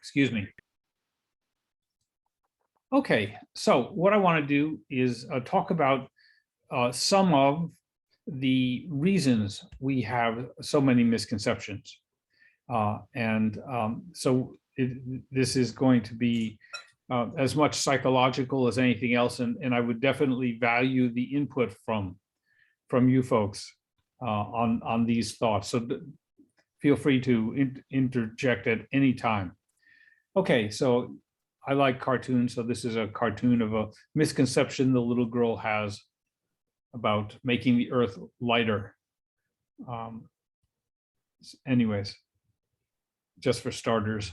Excuse me. Okay, so what I want to do is talk about some of the reasons we have so many misconceptions. This is going to be as much psychological as anything else, and I would definitely value the input from you folks on these thoughts. So feel free to interject at any time. Okay, so I like cartoons, so this is a cartoon of a misconception the little girl has about making the earth lighter. Anyways, just for starters.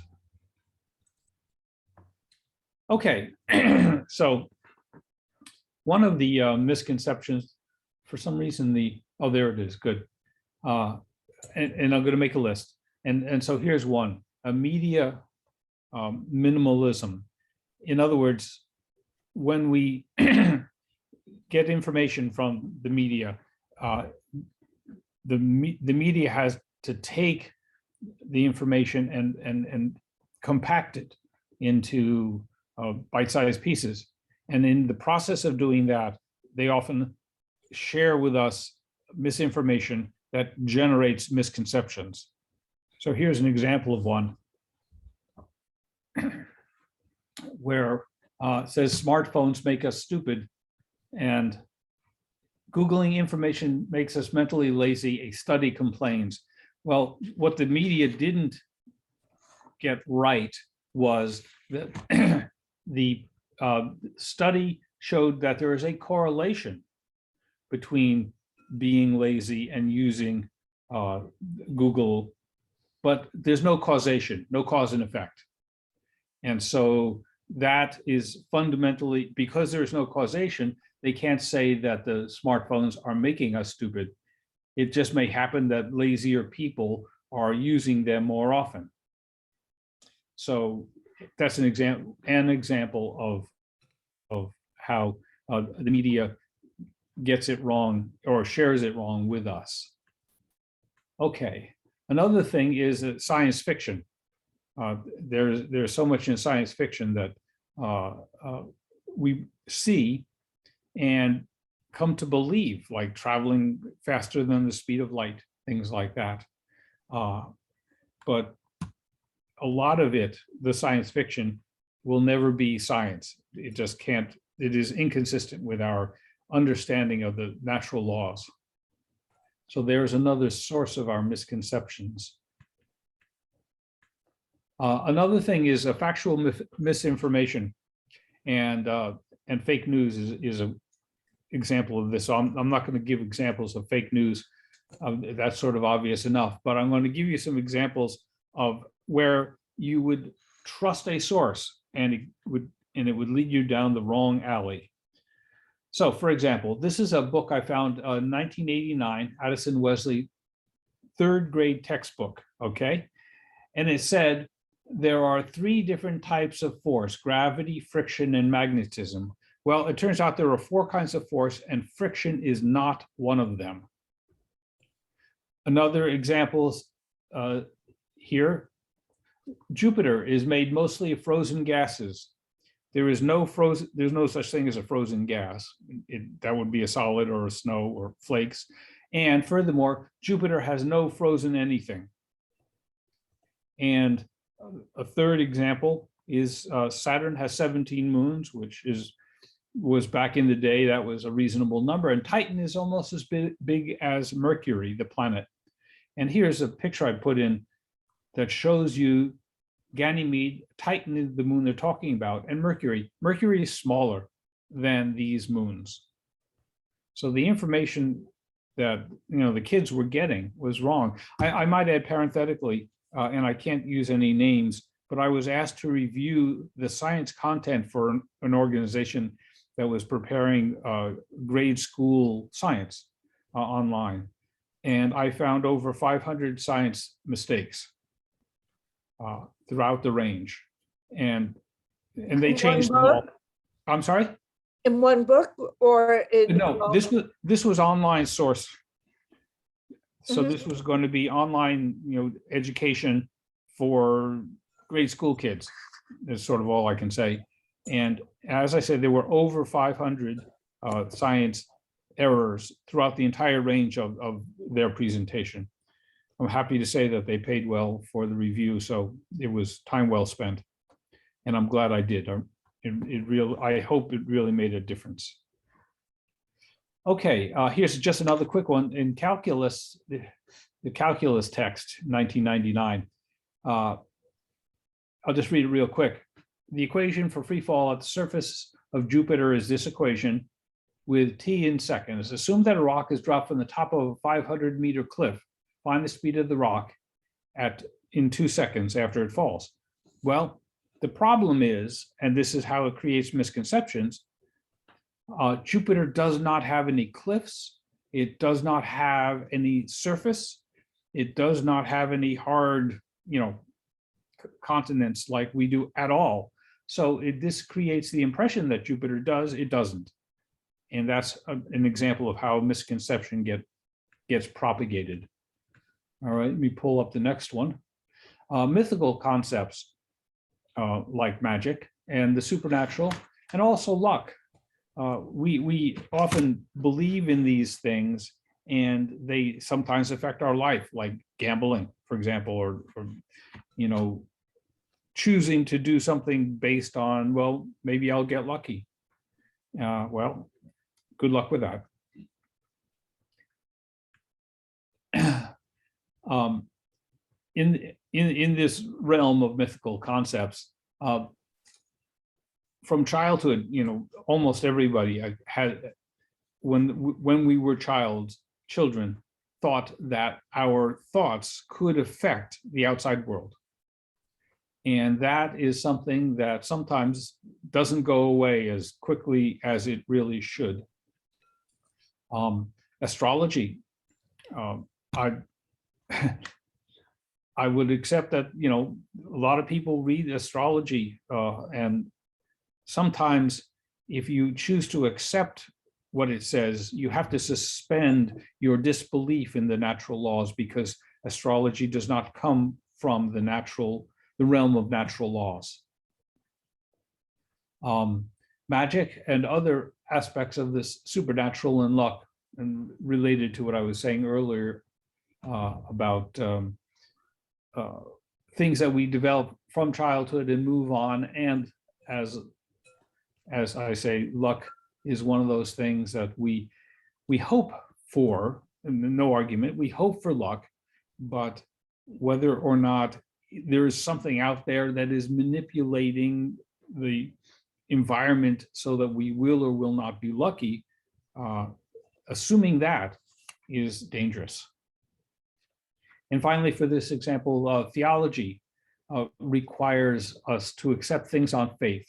Okay, so one of the misconceptions, for some reason oh, there it is, good. And I'm going to make a list. And so here's one, a media minimalism. In other words, when we get information from the media, the media has to take the information and compact it into bite-sized pieces. And in the process of doing that, they often share with us misinformation that generates misconceptions. So here's an example of one where it says smartphones make us stupid and Googling information makes us mentally lazy, a study complains. Well, what the media didn't get right was that the study showed that there is a correlation between being lazy and using Google, but there's no causation, no cause and effect. And so that is fundamentally, because there's no causation, they can't say that the smartphones are making us stupid. It just may happen that lazier people are using them more often. So that's an example of how the media gets it wrong or shares it wrong with us. Okay, another thing is science fiction. There's so much in science fiction that we see and come to believe, like traveling faster than the speed of light, things like that. But a lot of it, the science fiction, will never be science. It just can't, it is inconsistent with our understanding of the natural laws. So there's another source of our misconceptions. Another thing is a factual misinformation, and fake news is an example of this. So I'm not going to give examples of fake news. That's sort of obvious enough, but I'm going to give you some examples of where you would trust a source and it would lead you down the wrong alley. So, for example, this is a book I found in 1989, Addison Wesley, third grade textbook. Okay, and it said there are 3 different types of force: gravity, friction, and magnetism. Well, it turns out there are 4 kinds of force, and friction is not one of them. Another example here, Jupiter is made mostly of frozen gases. There's no such thing as a frozen gas. That would be a solid or a snow or flakes. And furthermore, Jupiter has no frozen anything. And a third example is Saturn has 17 moons, which was back in the day, that was a reasonable number. And Titan is almost as big as Mercury, the planet. And here's a picture I put in that shows you Ganymede. Titan is the moon they're talking about, and Mercury. Mercury is smaller than these moons. So the information that the kids were getting was wrong. I might add parenthetically, and I can't use any names, but I was asked to review the science content for an organization that was preparing grade school science online. And I found over 500 science mistakes throughout the range. And they changed them all. I'm sorry? In one book or in? No, this was online source. So this was going to be online, education for grade school kids, is sort of all I can say. And as I said, there were over 500 science errors throughout the entire range of their presentation. I'm happy to say that they paid well for the review, so it was time well spent. And I'm glad I did. I hope it really made a difference. Okay, here's just another quick one. In calculus, the calculus text, 1999. I'll just read it real quick. The equation for free fall at the surface of Jupiter is this equation with t in seconds. Assume that a rock is dropped from the top of a 500-meter cliff. Find the speed of the rock in 2 seconds after it falls. Well, the problem is, and this is how it creates misconceptions, Jupiter does not have any cliffs. It does not have any surface. It does not have any hard, continents like we do at all. So this creates the impression that Jupiter does, it doesn't. And that's an example of how misconception gets propagated. All right, let me pull up the next one. Mythical concepts like magic and the supernatural, and also luck. We often believe in these things, and they sometimes affect our life, like gambling, for example, or choosing to do something based on, well, maybe I'll get lucky. Well, good luck with that. In this realm of mythical concepts, from childhood, almost everybody had, when we were children, thought that our thoughts could affect the outside world. And that is something that sometimes doesn't go away as quickly as it really should. Astrology, I would accept that, a lot of people read astrology, and sometimes if you choose to accept what it says, you have to suspend your disbelief in the natural laws, because astrology does not come from the realm of natural laws. Magic and other aspects of this supernatural and luck, and related to what I was saying earlier about things that we develop from childhood and move on. And as I say, luck is one of those things that we hope for, and no argument, we hope for luck, but whether or not there is something out there that is manipulating the environment so that we will or will not be lucky, assuming that is dangerous. And finally, for this example, theology requires us to accept things on faith.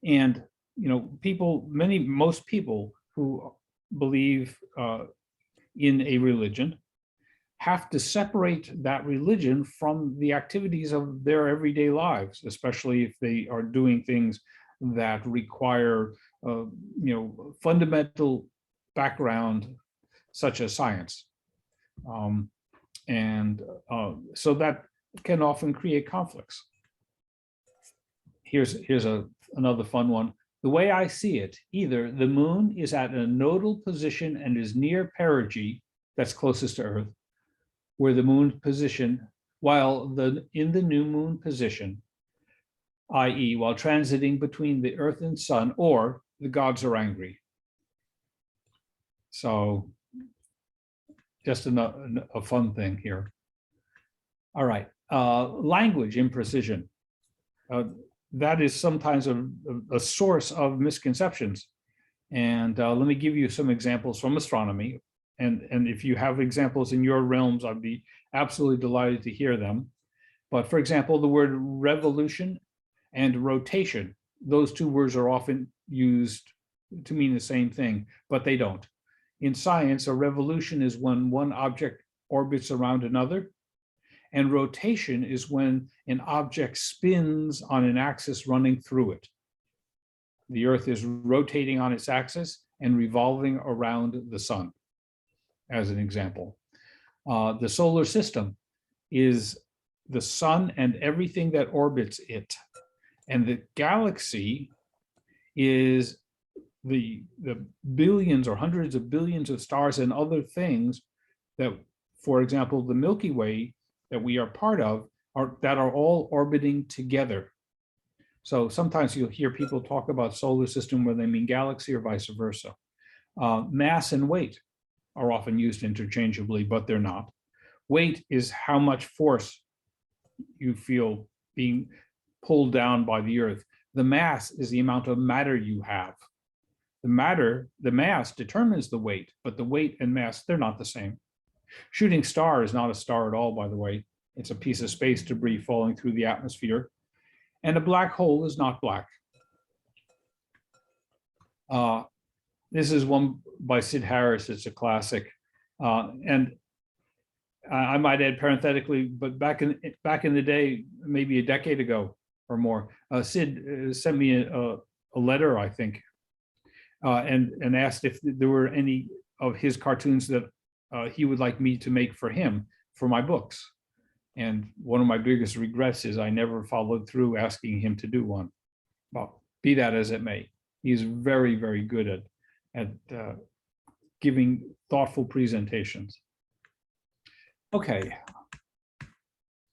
And most people who believe in a religion have to separate that religion from the activities of their everyday lives, especially if they are doing things that require fundamental background such as science. So that can often create conflicts. Here's another fun one. The way I see it, either the moon is at a nodal position and is near perigee, that's closest to Earth, where the moon position, while in the new moon position, i.e., while transiting between the Earth and Sun, or the gods are angry. So just a fun thing here. All right, language imprecision. That is sometimes a source of misconceptions. And let me give you some examples from astronomy. And if you have examples in your realms, I'd be absolutely delighted to hear them. But for example, the word revolution and rotation, those two words are often used to mean the same thing, but they don't. In science, a revolution is when one object orbits around another, and rotation is when an object spins on an axis running through it. The Earth is rotating on its axis and revolving around the sun, as an example. The solar system is the sun and everything that orbits it. And the galaxy is the billions or hundreds of billions of stars and other things that, for example, the Milky Way that we are part of are all orbiting together. So sometimes you'll hear people talk about solar system where they mean galaxy or vice versa. Mass and weight are often used interchangeably, but they're not. Weight is how much force you feel being pulled down by the earth. The mass is the amount of matter you have. The mass determines the weight, but the weight and mass, they're not the same. Shooting star is not a star at all, by the way. It's a piece of space debris falling through the atmosphere. And a black hole is not black. This is one by Sid Harris. It's a classic. And I might add parenthetically, but back in the day, maybe a decade ago or more, Sid sent me a letter, I think, and asked if there were any of his cartoons that he would like me to make for him for my books. And one of my biggest regrets is I never followed through asking him to do one. Well, be that as it may, he's very, very good at giving thoughtful presentations. Okay,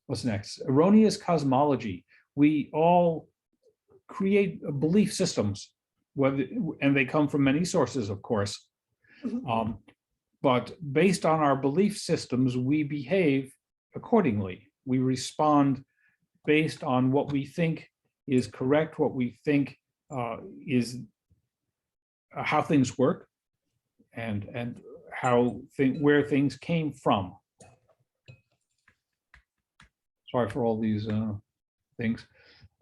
what's next? Erroneous cosmology. We all create belief systems, and they come from many sources, of course. But based on our belief systems, we behave accordingly. We respond based on what we think is correct, what we think is how things work, and where things came from. Sorry for all these things.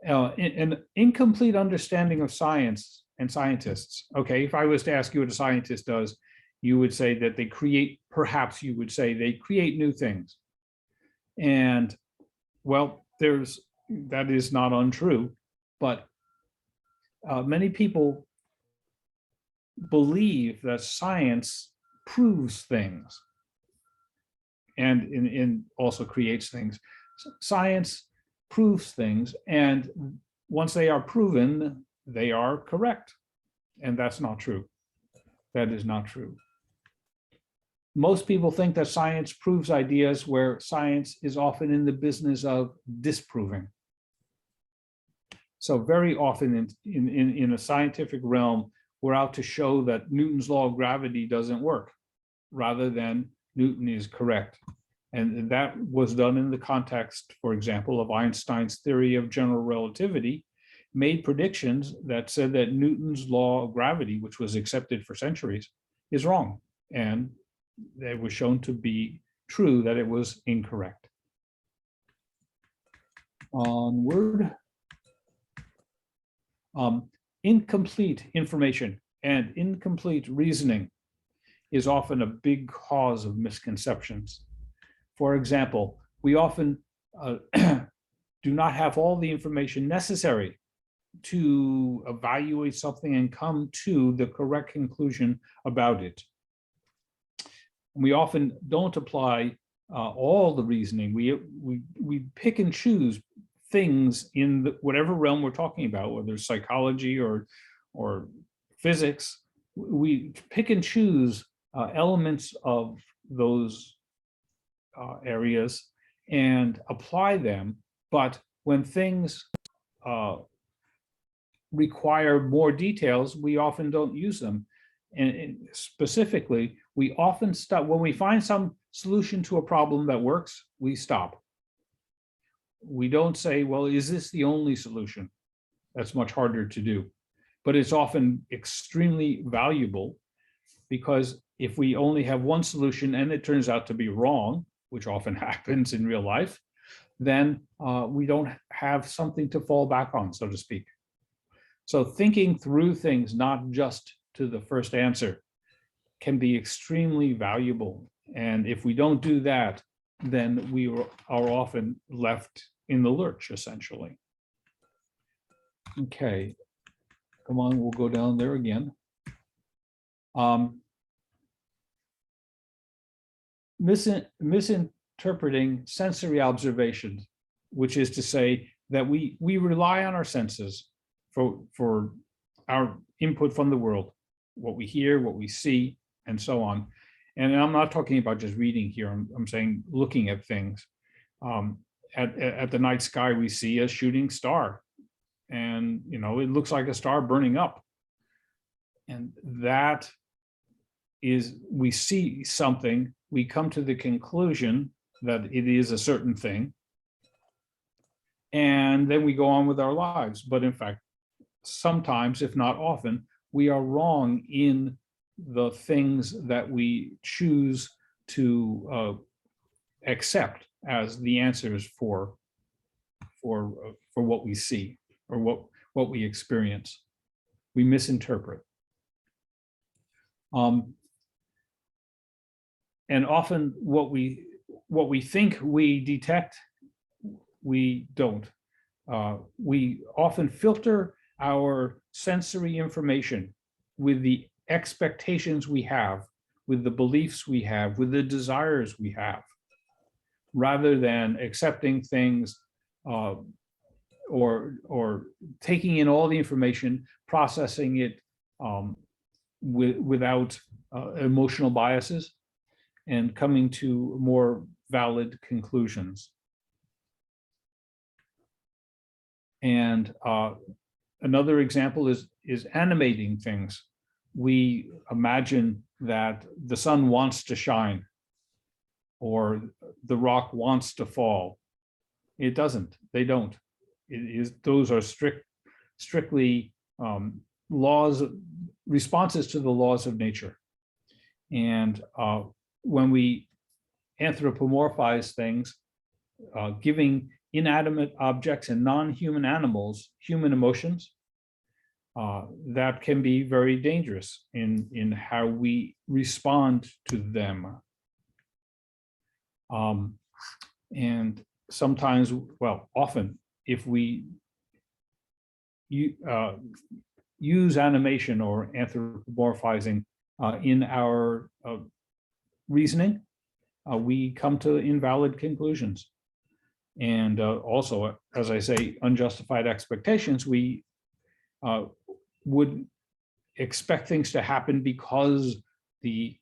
An incomplete understanding of science and scientists. Okay, if I was to ask you what a scientist does, you would say that they create, perhaps you would say they create new things. And well, that is not untrue, but many people believe that science proves things and also creates things. Science proves things, and once they are proven, they are correct. And that's not true. That is not true. Most people think that science proves ideas, where science is often in the business of disproving. So very often in a scientific realm, we're out to show that Newton's law of gravity doesn't work, rather than Newton is correct. And that was done in the context, for example, of Einstein's theory of general relativity, made predictions that said that Newton's law of gravity, which was accepted for centuries, is wrong. And it was shown to be true that it was incorrect. Onward. Incomplete information and incomplete reasoning is often a big cause of misconceptions. For example, we often do not have all the information necessary to evaluate something and come to the correct conclusion about it. We often don't apply all the reasoning. We pick and choose things in whatever realm we're talking about, whether it's psychology or physics. We pick and choose elements of those areas and apply them. But when things require more details, we often don't use them. And specifically, we often stop when we find some solution to a problem that works, we stop. We don't say, well, is this the only solution? That's much harder to do. But it's often extremely valuable, because if we only have one solution and it turns out to be wrong, which often happens in real life, then we don't have something to fall back on, so to speak. So thinking through things, not just to the first answer, can be extremely valuable. And if we don't do that, then we are often left in the lurch, essentially. Okay, come on, we'll go down there again. Misinterpreting sensory observations. which is to say that we rely on our senses for our input from the world, what we hear, what we see, and so on. And I'm not talking about just reading here. I'm saying looking at things. At the night sky, we see a shooting star, and it looks like a star burning up. And that is, we see something, we come to the conclusion that it is a certain thing, and then we go on with our lives. But in fact, sometimes, if not often, we are wrong in the things that we choose to accept as the answers for what we see or what we experience. We misinterpret. And often what we think we detect, we don't. We often filter our sensory information with the expectations we have, with the beliefs we have, with the desires we have, rather than accepting things or taking in all the information, processing it without emotional biases, and coming to more valid conclusions. And another example is animating things. We imagine that the sun wants to shine, or the rock wants to fall. It doesn't. They don't. Those are strictly laws, responses to the laws of nature. And when we anthropomorphize things, giving inanimate objects and non-human animals human emotions, that can be very dangerous in how we respond to them. And sometimes, well, often, if we use animation or anthropomorphizing in our reasoning, we come to invalid conclusions. And also, as I say, unjustified expectations. We would expect things to happen because the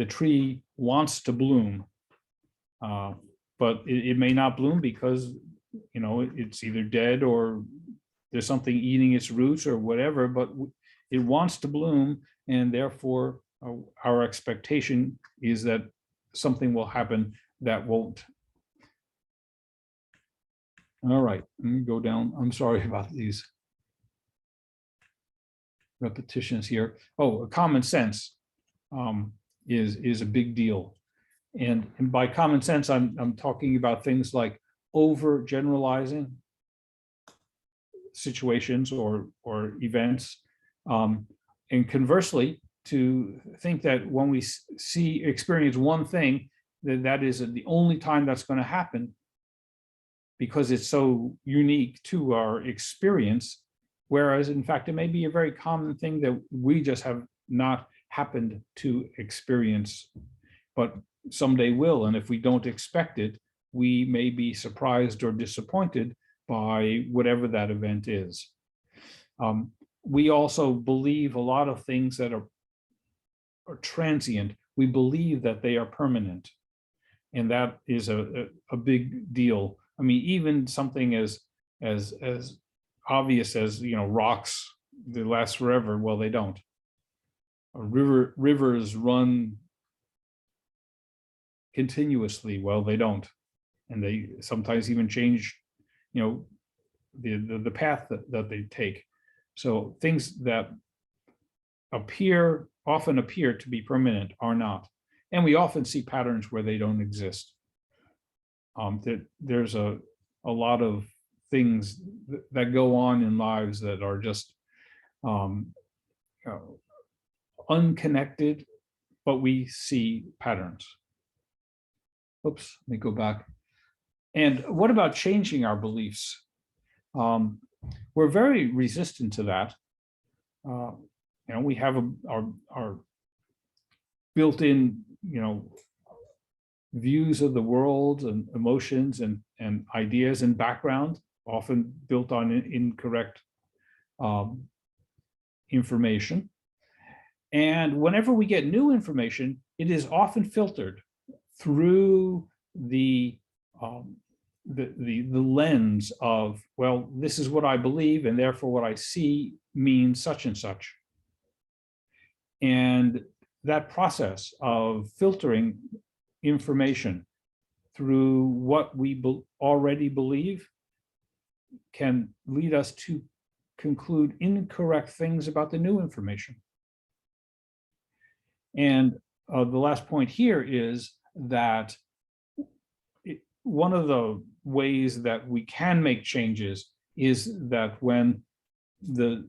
tree wants to bloom, but it may not bloom because it's either dead or there's something eating its roots or whatever. But it wants to bloom, and therefore our expectation is that something will happen that won't. All right, let me go down. I'm sorry about these repetitions here. Oh, common sense is a big deal. And by common sense, I'm talking about things like over generalizing situations or events. And conversely, to think that when we experience one thing, that is the only time that's going to happen, because it's so unique to our experience, whereas in fact it may be a very common thing that we just have not happened to experience, but someday will. And if we don't expect it, we may be surprised or disappointed by whatever that event is. We also believe a lot of things that are transient. We believe that they are permanent, and that is a big deal. I mean, even something as obvious as rocks, they last forever. Well, they don't. Rivers run continuously. Well, they don't, and they sometimes even change, the path that they take. So things that often appear to be permanent are not, and we often see patterns where they don't exist. There's a lot of things that go on in lives that are just unconnected, but we see patterns. Oops, let me go back. And what about changing our beliefs? We're very resistant to that. We have our built-in, views of the world and emotions and ideas and background, often built on incorrect information. And whenever we get new information, it is often filtered through the lens of, well, this is what I believe, and therefore what I see means such and such. And that process of filtering information through what we already believe can lead us to conclude incorrect things about the new information. And the last point here is that one of the ways that we can make changes is that when the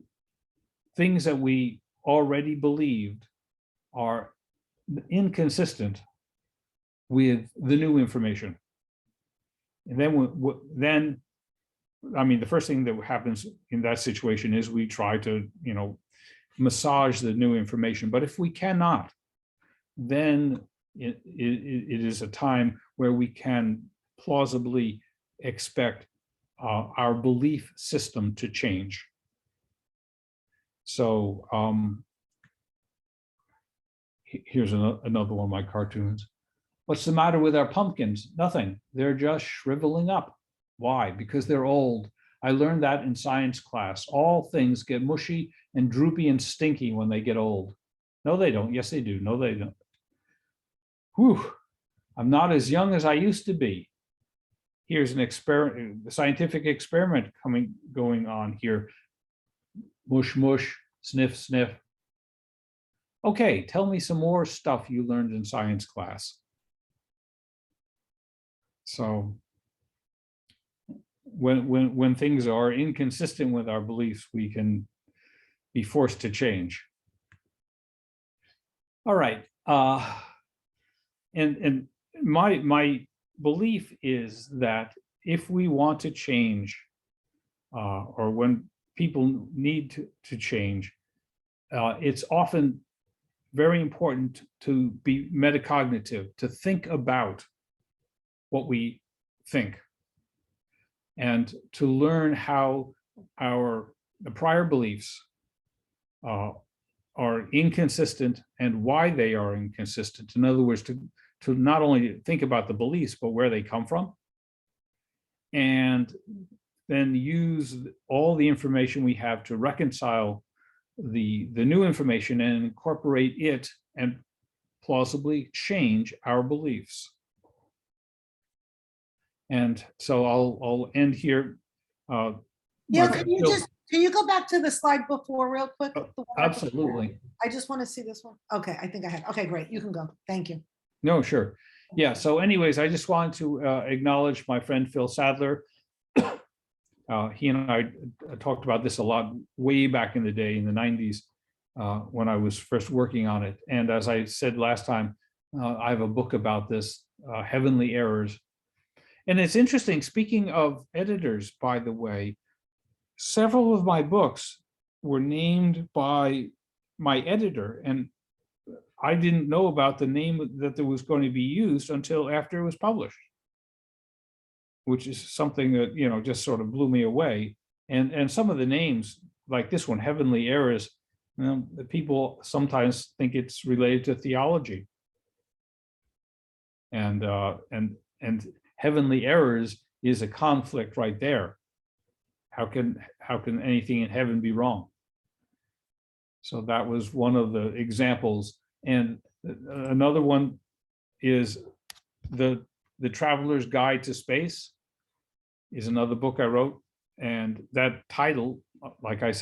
things that we already believed are inconsistent with the new information. And then, I mean, the first thing that happens in that situation is we try to, massage the new information. But if we cannot, then it is a time where we can plausibly expect our belief system to change. So here's another one of my cartoons. What's the matter with our pumpkins? Nothing. They're just shriveling up. Why? Because they're old. I learned that in science class. All things get mushy and droopy and stinky when they get old. No, they don't. Yes, they do. No, they don't. Whew. I'm not as young as I used to be. Here's an experiment, a scientific experiment going on here. Mush, mush, sniff, sniff. Okay, tell me some more stuff you learned in science class. So when things are inconsistent with our beliefs, we can be forced to change. All right, and my belief is that if we want to change, or when people need to change, it's often very important to be metacognitive, to think about what we think, and to learn how the prior beliefs are inconsistent and why they are inconsistent. In other words, to not only think about the beliefs, but where they come from, and then use all the information we have to reconcile the new information and incorporate it and plausibly change our beliefs. And so I'll end here. Yeah, can you go back to the slide before real quick? The one right Absolutely. before? I just want to see this one. Okay, I think I have. Okay, great. You can go. Thank you. No, sure. Yeah, so anyways, I just wanted to acknowledge my friend Phil Sadler. He and I talked about this a lot way back in the day, in the 90s, when I was first working on it. And as I said last time, I have a book about this, Heavenly Errors. And it's interesting, speaking of editors, by the way, several of my books were named by my editor, and I didn't know about the name that was going to be used until after it was published, which is something that, just sort of blew me away. And some of the names, like this one, Heavenly Errors, the people sometimes think it's related to theology. And Heavenly Errors is a conflict right there. How can anything in heaven be wrong? So that was one of the examples. And another one is the Traveler's Guide to Space is another book I wrote. And that title, like I said,